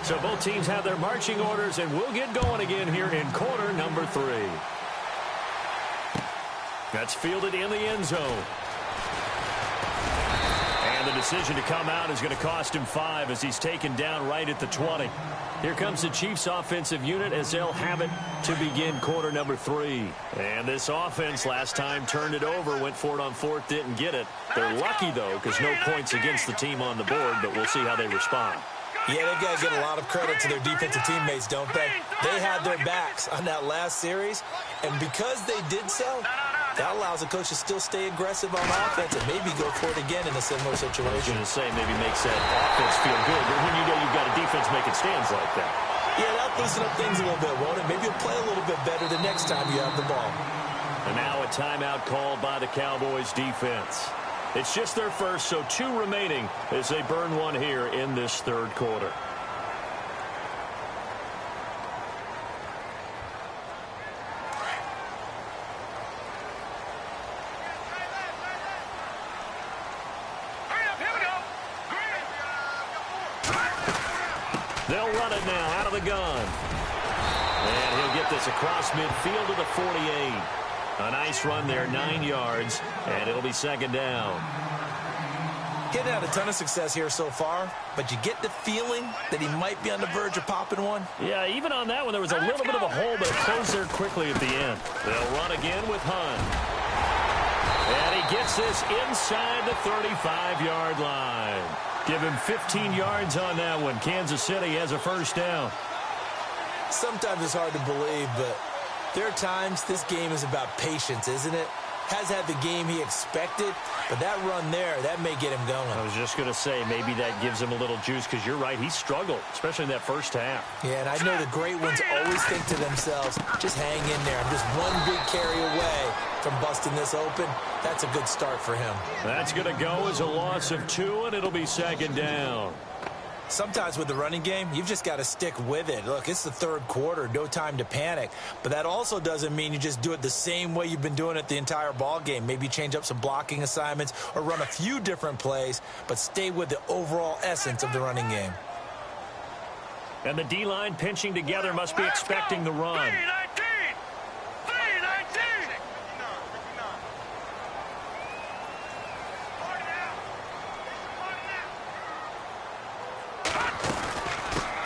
So both teams have their marching orders, and we'll get going again here in quarter number 3. That's fielded in the end zone. And the decision to come out is going to cost him 5 as he's taken down right at the 20. Here comes the Chiefs offensive unit as they'll have it to begin quarter number 3. And this offense last time turned it over, went for it on 4th, didn't get it. They're lucky, though, because no points against the team on the board, but we'll see how they respond. Yeah, they've got to give a lot of credit to their defensive teammates, don't they? They had their backs on that last series, and because they did so, that allows the coach to still stay aggressive on offense and maybe go for it again in a similar situation. I was going to say maybe makes that offense feel good, but when you know you've got a defense making stands like that. Yeah, that'll loosen up things a little bit, won't it? Maybe you'll play a little bit better the next time you have the ball. And now a timeout called by the Cowboys defense. It's just their first, so 2 remaining as they burn one here in this 3rd quarter. They'll run it now out of the gun. And he'll get this across midfield to the 48. A nice run there, 9 yards, and it'll be 2nd down. Getting had a ton of success here so far, but you get the feeling that he might be on the verge of popping one. Yeah, even on that one, there was a little bit of a hole, but it closed there quickly at the end. They'll run again with Hunt. And he gets this inside the 35-yard line. Give him 15 yards on that one. Kansas City has a 1st down. Sometimes it's hard to believe, but there are times this game is about patience, isn't it? Has had the game he expected, but that run there, that may get him going. I was just going to say, maybe that gives him a little juice, because you're right, he struggled, especially in that 1st half. Yeah, and I know the great ones always think to themselves, just hang in there. I'm just one big carry away from busting this open. That's a good start for him. That's going to go as a loss of 2, and it'll be 2nd down. Sometimes with the running game, you've just got to stick with it. Look, it's the 3rd quarter, no time to panic. But that also doesn't mean you just do it the same way you've been doing it the entire ball game. Maybe change up some blocking assignments or run a few different plays, but stay with the overall essence of the running game. And the D-line pinching together must be expecting the run.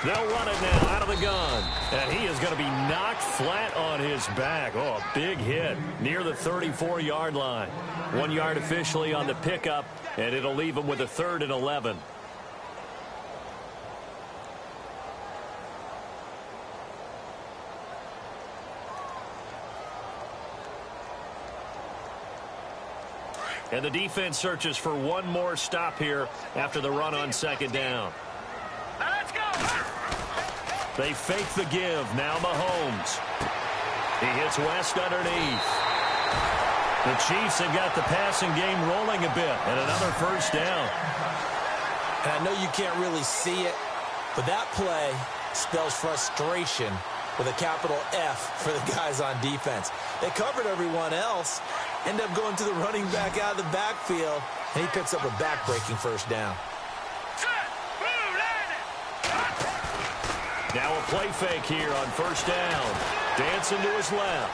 They'll run it now out of the gun. And he is going to be knocked flat on his back. Oh, a big hit near the 34-yard line. 1 yard officially on the pickup, and it'll leave him with a 3rd and 11. And the defense searches for one more stop here after the run on 2nd down. Let's go. They fake the give. Now Mahomes. He hits West underneath. The Chiefs have got the passing game rolling a bit, and another 1st down. And I know you can't really see it, but that play spells frustration with a capital F for the guys on defense. They covered everyone else, end up going to the running back out of the backfield, and he picks up a back-breaking 1st down. Now a play fake here on 1st down. Dancing to his left.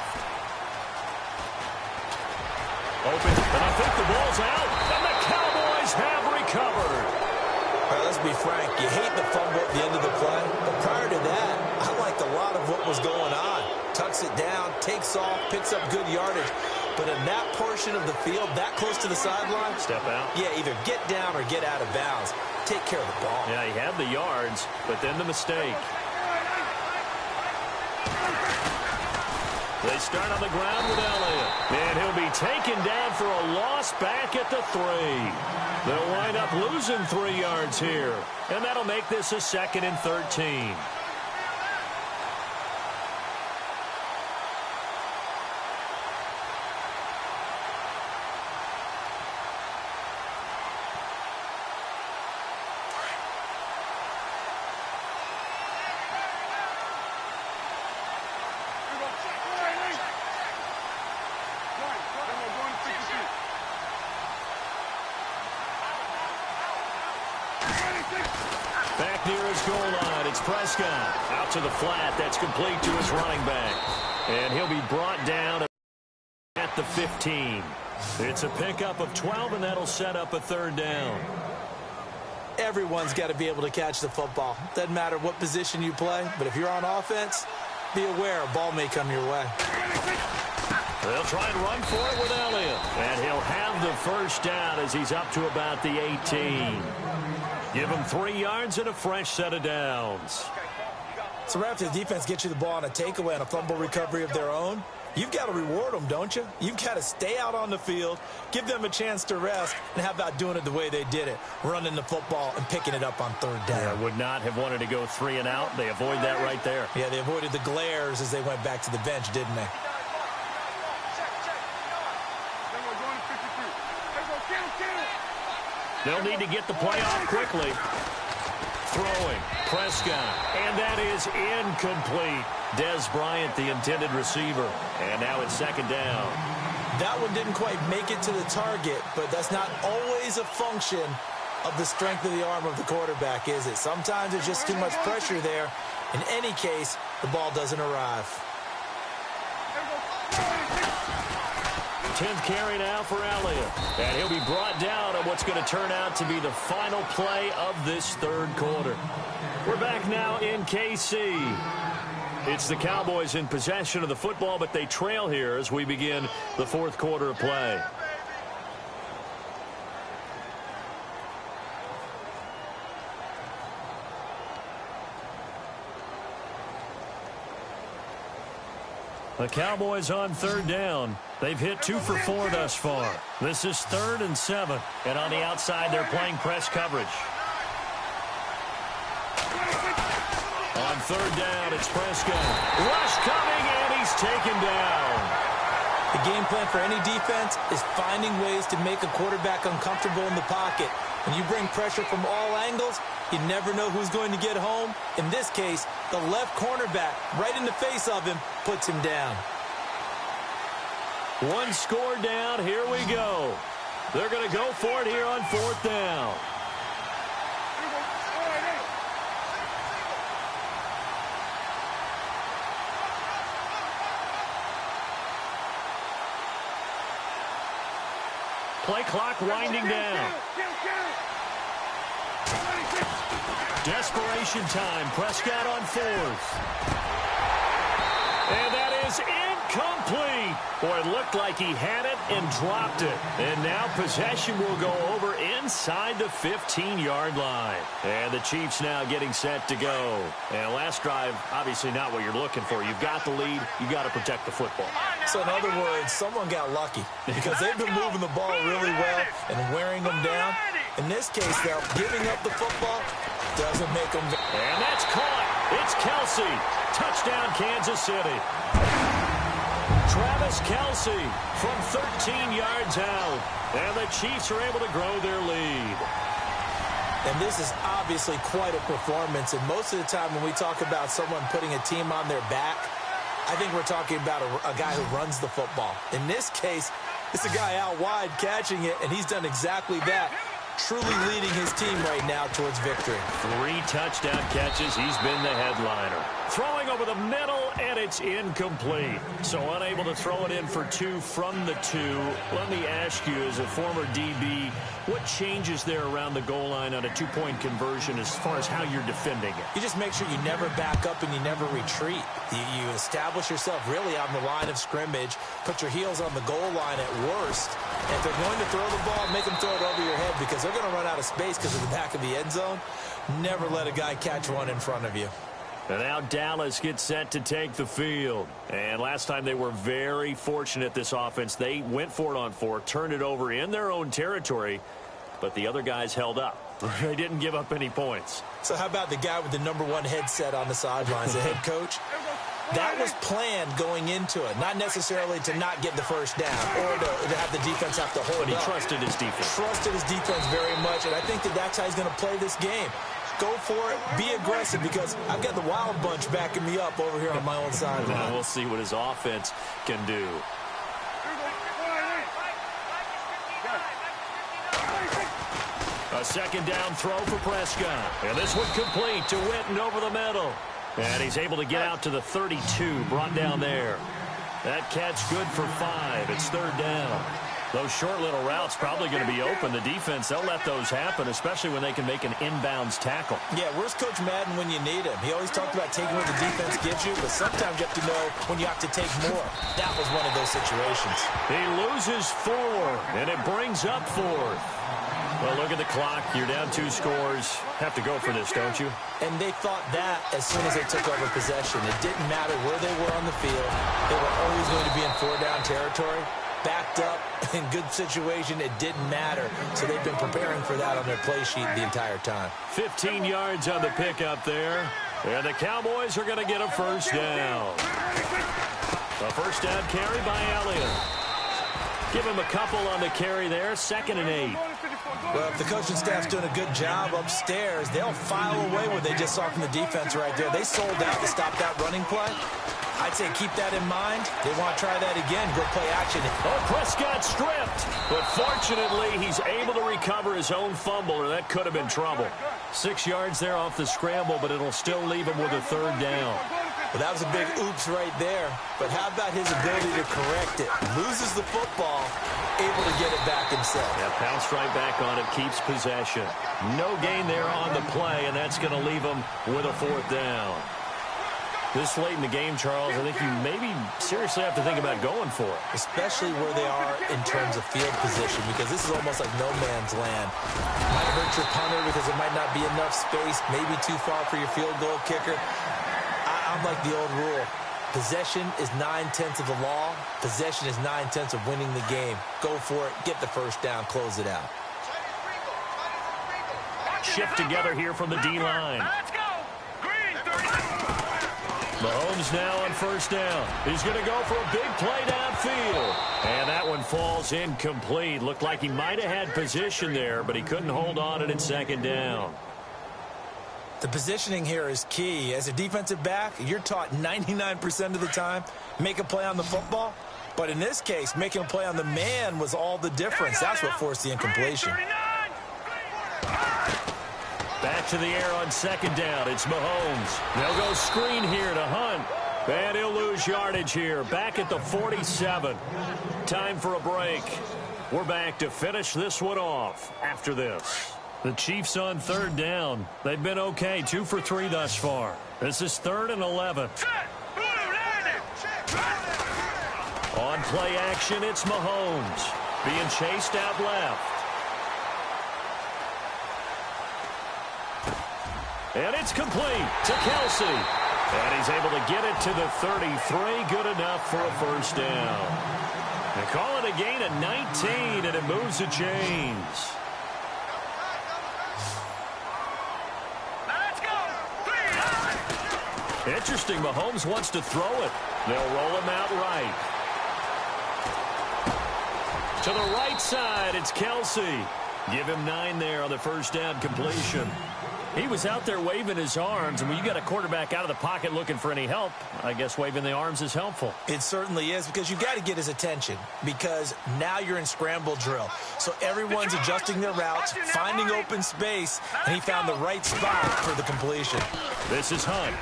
Open, and I think the ball's out, and the Cowboys have recovered. All right, let's be frank. You hate the fumble at the end of the play, but prior to that, I liked a lot of what was going on. Tucks it down, takes off, picks up good yardage. But in that portion of the field, that close to the sideline, step out. Yeah, either get down or get out of bounds. Take care of the ball. Yeah, he had the yards, but then the mistake. They start on the ground with Elliott. And he'll be taken down for a loss back at the 3. They'll wind up losing 3 yards here. And that'll make this a 2nd and 13. Back near his goal line, It's Prescott out to the flat. That's complete to his running back. And he'll be brought down at the 15. It's a pickup of 12, and that'll set up a third down. Everyone's got to be able to catch the football. Doesn't matter what position you play, but if you're on offense, be aware a ball may come your way. They'll try and run for it with Elliott. And he'll have the first down as he's up to about the 18. Give him 3 yards and a fresh set of downs. So right after the defense gets you the ball on a takeaway and a fumble recovery of their own, you've got to reward them, don't you? You've got to stay out on the field, give them a chance to rest, and how about doing it the way they did it, running the football and picking it up on third down. Yeah, would not have wanted to go 3 and out. They avoid that right there. Yeah, they avoided the glares as they went back to the bench, didn't they? They'll need to get the play off quickly. Throwing, Prescott, and that is incomplete. Des Bryant, the intended receiver, and now it's second down. That one didn't quite make it to the target, but that's not always a function of the strength of the arm of the quarterback, is it? Sometimes there's just too much pressure there. In any case, the ball doesn't arrive. 10th carry now for Elliott. And he'll be brought down on what's going to turn out to be the final play of this third quarter. We're back now in KC. It's the Cowboys in possession of the football, but they trail here as we begin the fourth quarter of play. The Cowboys on third down. They've hit 2 for 4 thus far. This is 3rd and 7. And on the outside, they're playing press coverage. On third down, it's Prescott. Rush coming, and he's taken down. The game plan for any defense is finding ways to make a quarterback uncomfortable in the pocket. When you bring pressure from all angles, you never know who's going to get home. In this case, the left cornerback, right in the face of him, puts him down. 1 score down. Here we go. They're going to go for it here on 4th down. Play clock winding down. Desperation time. Prescott on 4th. And that is incomplete. Boy, it looked like he had it and dropped it. And now possession will go over inside the 15-yard line. And the Chiefs now getting set to go. And last drive, obviously not what you're looking for. You've got the lead. You've got to protect the football. So in other words, someone got lucky because they've been moving the ball really well and wearing them down. In this case, though, giving up the football doesn't make them. And that's caught. It's Kelsey. Touchdown, Kansas City. Travis Kelsey from 13 yards out. And the Chiefs are able to grow their lead. And this is obviously quite a performance. And most of the time when we talk about someone putting a team on their back, I think we're talking about a guy who runs the football. In this case, it's a guy out wide catching it, and he's done exactly that. Truly leading his team right now towards victory. 3 touchdown catches. He's been the headliner. Throwing over the middle, and it's incomplete. So unable to throw it in for 2 from the 2. Let me ask you, as a former DB, what changes there around the goal line on a 2-point conversion as far as how you're defending it? You just make sure you never back up and you never retreat. You establish yourself really on the line of scrimmage, put your heels on the goal line at worst. And if they're going to throw the ball, make them throw it over your head because they're going to run out of space because of the back of the end zone. Never let a guy catch one in front of you. And now Dallas gets set to take the field. And last time they were very fortunate, this offense. They went for it on 4, turned it over in their own territory, but the other guys held up. They didn't give up any points. So how about the guy with the #1 headset on the sidelines, the head coach? That was planned going into it, not necessarily to not get the first down or to have the defense have to hold up. But he trusted his defense. Trusted his defense very much, and I think that's how he's going to play this game. Go for it, be aggressive, because I've got the wild bunch backing me up over here on my own sideline. Well, we'll see what his offense can do. A second down throw for Prescott. And this one complete to Witten over the middle. And he's able to get out to the 32, brought down there. That catch good for 5. It's third down. Those short little routes probably going to be open. The defense, they'll let those happen, especially when they can make an inbounds tackle. Yeah, where's Coach Madden when you need him? He always talked about taking what the defense gives you, but sometimes you have to know when you have to take more. That was one of those situations. He loses 4, and it brings up 4th. Well, look at the clock. You're down 2 scores. Have to go for this, don't you? And they thought that as soon as they took over possession. It didn't matter where they were on the field. They were always going to be in 4-down territory. Backed up, in good situation, it didn't matter. So they've been preparing for that on their play sheet the entire time. 15 yards on the pickup there. And the Cowboys are going to get a first down. A first down carry by Elliott. Give him a couple on the carry there. 2nd and 8. Well, if the coaching staff's doing a good job upstairs, they'll file away what they just saw from the defense right there. They sold out to stop that running play. I'd say keep that in mind. They want to try that again. Go play action. Oh, Prescott stripped. But fortunately, he's able to recover his own fumble, or that could have been trouble. 6 yards there off the scramble, but it'll still leave him with a third down. Well, that was a big oops right there. But how about his ability to correct it? Loses the football, able to get it back himself. Yeah, pounced right back on it, keeps possession. No gain there on the play, and that's going to leave him with a 4th down. This late in the game, Charles, I think you maybe seriously have to think about going for it. Especially where they are in terms of field position, because this is almost like no man's land. Might hurt your punter because there might not be enough space, maybe too far for your field goal kicker. I'm like the old rule. Possession is 9/10 of the law. Possession is 9/10 of winning the game. Go for it. Get the first down. Close it out. Shift together here from the D-line. Mahomes now on first down. He's going to go for a big play downfield. And that one falls incomplete. Looked like he might have had position there, but he couldn't hold on it in 2nd down. The positioning here is key. As a defensive back, you're taught 99% of the time, make a play on the football. But in this case, making a play on the man was all the difference. That's what forced the incompletion. Back to the air on 2nd down. It's Mahomes. They'll go screen here to Hunt. And he'll lose yardage here. Back at the 47. Time for a break. We're back to finish this one off after this. The Chiefs on 3rd down. They've been okay. 2 for 3 thus far. This is 3rd and 11. On play action, it's Mahomes. Being chased out left. And it's complete to Kelsey. And he's able to get it to the 33. Good enough for a first down. They call it a gain of 19, and it moves the chains. Interesting. Mahomes wants to throw it. They'll roll him out right. To the right side, it's Kelsey. Give him 9 there on the first down completion. He was out there waving his arms, and when you got a quarterback out of the pocket looking for any help, I guess waving the arms is helpful. It certainly is, because you've got to get his attention, because now you're in scramble drill. So everyone's adjusting their routes, finding open space, and he found the right spot for the completion. This is Hunt.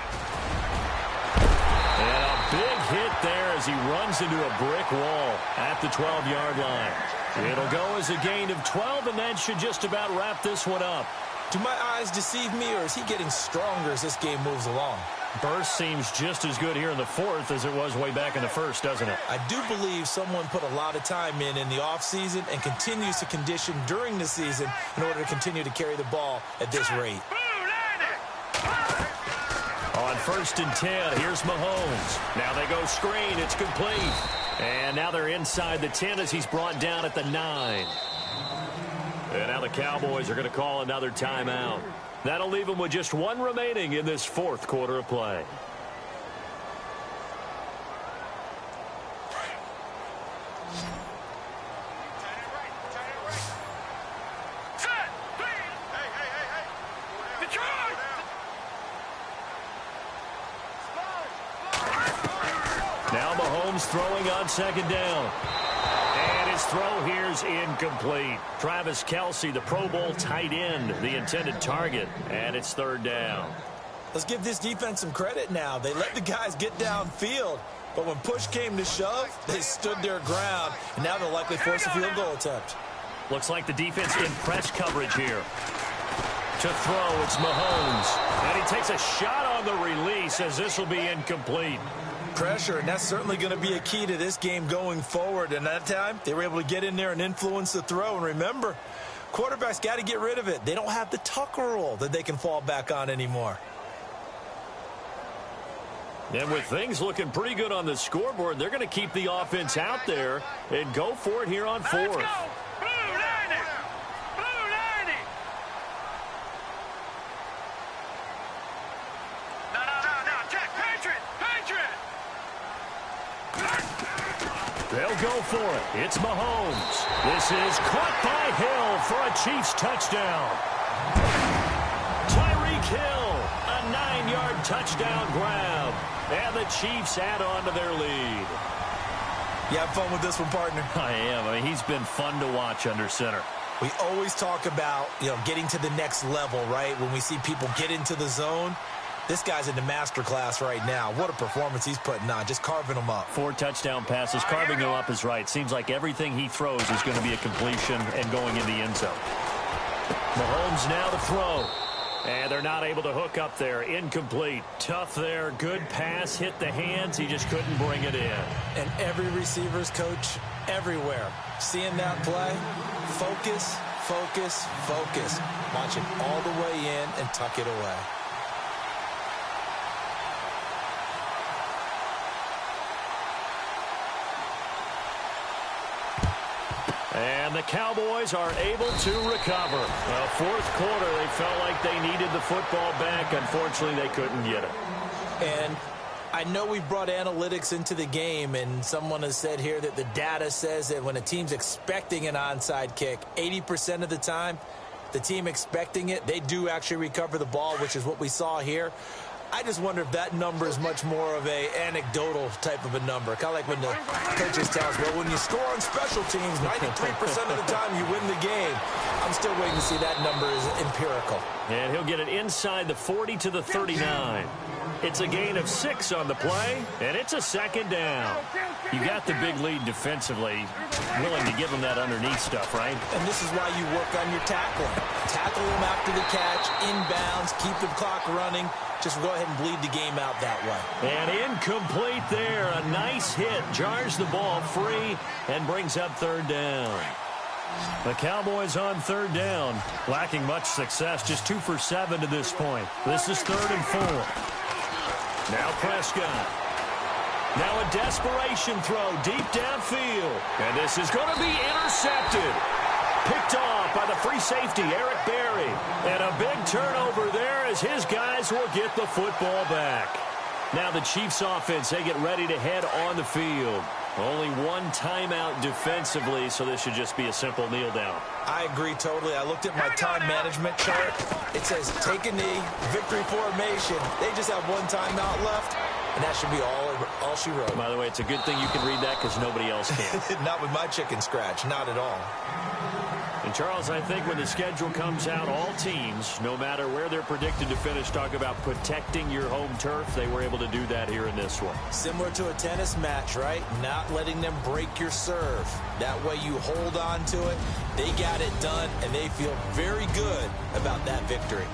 And a big hit there as he runs into a brick wall at the 12-yard line. It'll go as a gain of 12, and that should just about wrap this one up. Do my eyes deceive me, or is he getting stronger as this game moves along? Burst seems just as good here in the 4th as it was way back in the 1st, doesn't it? I do believe someone put a lot of time in the offseason and continues to condition during the season in order to continue to carry the ball at this rate. On 1st and 10, here's Mahomes. Now they go screen. It's complete. And now they're inside the 10 as he's brought down at the 9. And now the Cowboys are going to call another timeout. That'll leave them with just 1 remaining in this 4th quarter of play. Now Mahomes throwing on 2nd down. And His throw here's incomplete. Travis Kelce, the Pro Bowl tight end, the intended target, and it's third down. Let's give this defense some credit now. They let the guys get downfield, but when push came to shove, they stood their ground, and now they'll likely force a field goal attempt. Looks like the defense in press coverage here. To throw, it's Mahomes. And he takes a shot on the release as this will be incomplete. Pressure, and that's certainly going to be a key to this game going forward. And that time, they were able to get in there and influence the throw. And remember, quarterbacks got to get rid of it. They don't have the Tucker rule that they can fall back on anymore. And with things looking pretty good on the scoreboard, they're going to keep the offense out there and go for it here on fourth. They'll go for it. It's Mahomes. This is caught by Hill for a Chiefs touchdown. Tyreek Hill, a 9-yard touchdown grab. And the Chiefs add on to their lead. You have fun with this one, partner? I am. I mean, he's been fun to watch under center. We always talk about, getting to the next level, right? When we see people get into the zone. This guy's in the master class right now. What a performance he's putting on, just carving them up. 4 touchdown passes. Carving them up is right. Seems like everything he throws is going to be a completion and going in the end zone. Mahomes now to throw. And they're not able to hook up there. Incomplete. Tough there. Good pass. Hit the hands. He just couldn't bring it in. And every receiver's coach everywhere. Seeing that play, focus, focus, focus. Watch it all the way in and tuck it away. And the Cowboys are able to recover. Well, fourth quarter, they felt like they needed the football back. Unfortunately, they couldn't get it. And I know we brought analytics into the game, and someone has said here that the data says that when a team's expecting an onside kick, 80% of the time, the team expecting it, they do actually recover the ball, which is what we saw here. I just wonder if that number is much more of a anecdotal type of a number. Kind of like when the coaches tell us, well, when you score on special teams, 93% of the time you win the game. I'm still waiting to see that number is empirical. And he'll get it inside the 40 to the 39. It's a gain of 6 on the play, and it's a second down. You got the big lead defensively, willing to give them that underneath stuff, right? And this is why you work on your tackling. Tackle them after the catch, inbounds, keep the clock running. Just go ahead and bleed the game out that way. And incomplete there. A nice hit. Jars the ball free and brings up third down. The Cowboys on third down. Lacking much success. Just 2 for 7 to this point. This is 3rd and 4. Now Prescott. Now a desperation throw deep downfield. And this is going to be intercepted. Picked off by the free safety, Eric Berry. And a big turnover there as his guys will get the football back. Now the Chiefs offense, they get ready to head on the field. Only 1 timeout defensively, so this should just be a simple kneel down. I agree totally. I looked at my time management chart. It says take a knee, victory formation. They just have 1 timeout left, and that should be all she wrote. By the way, it's a good thing you can read that because nobody else can. Not with my chicken scratch, not at all. And, Charles, I think when the schedule comes out, all teams, no matter where they're predicted to finish, talk about protecting your home turf. They were able to do that here in this one. Similar to a tennis match, right? Not letting them break your serve. That way you hold on to it. They got it done, and they feel very good about that victory.